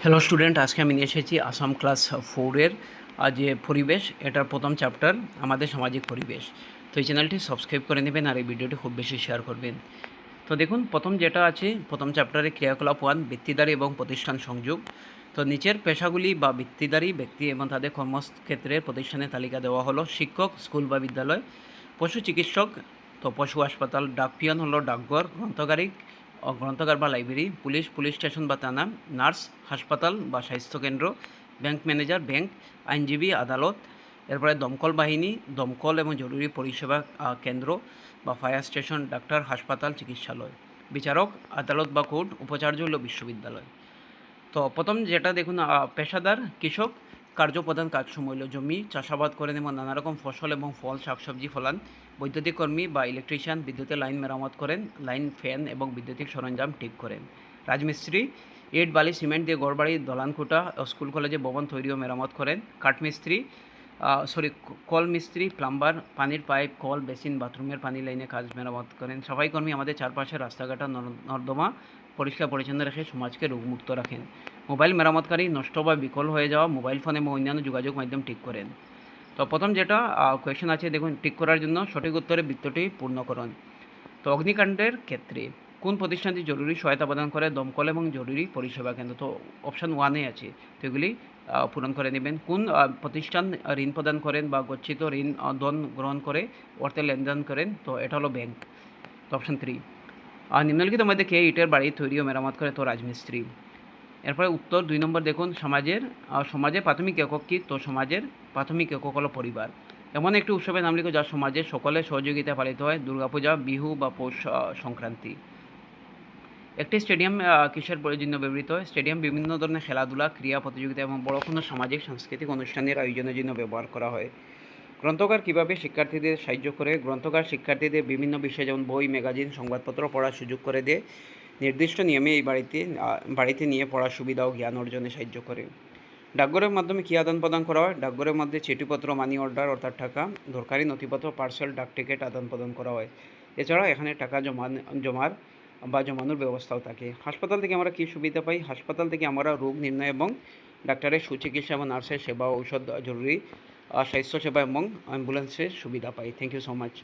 Hello student, আজকে আমি নিয়ে এসেছি আসাম ক্লাস 4-এর যে পরিবেশ, এটার প্রথম চ্যাপ্টার আমাদের সামাজিক পরিবেশ। তো এই চ্যানেলটি সাবস্ক্রাইব করে নেবেন আর এই ভিডিওটি খুব বেশি শেয়ার করবেন। তো দেখুন, প্রথম যেটা আছে, প্রথম চ্যাপ্টারে ক্রিয়াকলাপ 1, বৃত্তিধারী এবং প্রতিষ্ঠান সংযোগ। তো নিচের পেশাগুলি বা বৃত্তিধারী ব্যক্তি এবং তাদের কর্মক্ষেত্রে প্রতিষ্ঠানের তালিকা দেওয়া হলো। শিক্ষক, স্কুল বা বিদ্যালয়; পশু চিকিৎসক, তো পশু হাসপাতাল; ডাকপিয়ন হলো ডাকঘর; গ্রন্থকারী, গ্রন্থাগার বা লাইব্রেরি; পুলিশ, পুলিশ স্টেশন বা থানা; নার্স, হাসপাতাল বা স্বাস্থ্যকেন্দ্র; ব্যাংক ম্যানেজার, ব্যাংক; আইনজীবী, আদালত; এরপরে দমকল বাহিনী, দমকল এবং জরুরি পরিষেবা কেন্দ্র বা ফায়ার স্টেশন; ডাক্তার, হাসপাতাল, চিকিৎসালয়; বিচারক, আদালত বা কোর্ট; উপাচার্য হলো বিশ্ববিদ্যালয়। তো প্রথম যেটা দেখুন, পেশাদার কৃষক কার্যপ্রধান কাজসমূহ হলো জমি চাষাবাদ করেন এবং নানা রকম ফসল এবং ফল শাকসবজি ফলান। বৈদ্যুতিক কর্মী বা ইলেকট্রিশিয়ান বিদ্যুতের লাইন মেরামত করেন, লাইন, ফ্যান এবং বৈদ্যুতিক সরঞ্জাম ঠিক করেন। রাজমিস্ত্রি ইট বালি সিমেন্ট দিয়ে ঘরবাড়ি, দলানকুটা ও স্কুল কলেজে ভবন তৈরি ও মেরামত করেন। কাঠমিস্ত্রি, কল মিস্ত্রি, প্লাম্বার পানির পাইপ, কল, বেসিন, বাথরুমের পানি লাইনে কাজ মেরামত করেন। সাফাইকর্মী আমাদের চারপাশে রাস্তাঘাট, নর্দমা পরিষ্কার পরিচ্ছন্ন রেখে সমাজকে রোগমুক্ত রাখেন। মোবাইল মেরামতকারী নষ্ট বা বিকল হয়ে যাওয়া মোবাইল ফোন এবং অন্যান্য যোগাযোগ মাধ্যম ঠিক করেন। তো প্রথম যেটা কোয়েশ্চেন আছে, দেখুন, ঠিক করার জন্য সঠিক উত্তরে বৃত্তটি পূর্ণ করুন। তো অগ্নিকাণ্ডের ক্ষেত্রে কোন প্রতিষ্ঠানটি জরুরি সহায়তা প্রদান করে? দমকল এবং জরুরি পরিষেবা কেন্দ্র। তো অপশান 1-এ আছে, তো এগুলি পূরণ করে নেবেন। কোন প্রতিষ্ঠান ঋণ প্রদান করেন বা গচ্ছিত ঋণ দন গ্রহণ করে অর্থের লেনদেন করেন? তো এটা হলো ব্যাংক। তো অপশান 3। নিম্নলিখিত মধ্যে কে ইটের বাড়ি তৈরি ও মেরামত করে? তো রাজমিস্ত্রি। এরপরে উত্তর 2 নম্বর দেখুন, সমাজের প্রাথমিক একক কী? তো সমাজের প্রাথমিক একক হলো পরিবার। এমন একটি উৎসবের নাম লিখো যা সমাজের সকলের সহযোগিতায় পালিত হয়? দুর্গাপূজা, বিহু বা পৌষ সংক্রান্তি। একটি স্টেডিয়াম কিসের জন্য ব্যবহৃত হয়? স্টেডিয়াম বিভিন্ন ধরনের খেলাধুলা, ক্রীড়া প্রতিযোগিতা এবং বড় কোনো সামাজিক সাংস্কৃতিক অনুষ্ঠানের আয়োজনের জন্য ব্যবহার করা হয়। গ্রন্থাগার কীভাবে শিক্ষার্থীদের সাহায্য করে? গ্রন্থাগার শিক্ষার্থীদের বিভিন্ন বিষয় যেমন বই, ম্যাগাজিন, সংবাদপত্র পড়ার সুযোগ করে দেয়। নির্দিষ্ট নিয়মে এই বাড়িতে নিয়ে পড়ার সুবিধা ও জ্ঞান অর্জনে সাহায্য করে। ডাকঘরের মাধ্যমে কী আদান প্রদান করা হয়? ডাকঘরের মধ্যে চিঠিপত্র, মানি অর্ডার অর্থাৎ টাকা, দরকারি নথিপত্র, পার্সেল, ডাক টিকিট আদান প্রদান করা হয়। এছাড়া এখানে টাকা জমানোর ব্যবস্থাও থাকে। হাসপাতাল থেকে আমরা কী সুবিধা পাই? হাসপাতাল থেকে আমরা রোগ নির্ণয় এবং ডাক্তারের সুচিকিৎসা এবং নার্সের সেবা, ঔষধ, জরুরি স্বাস্থ্যসেবা এবং অ্যাম্বুলেন্সের সুবিধা পাই। Thank you so much.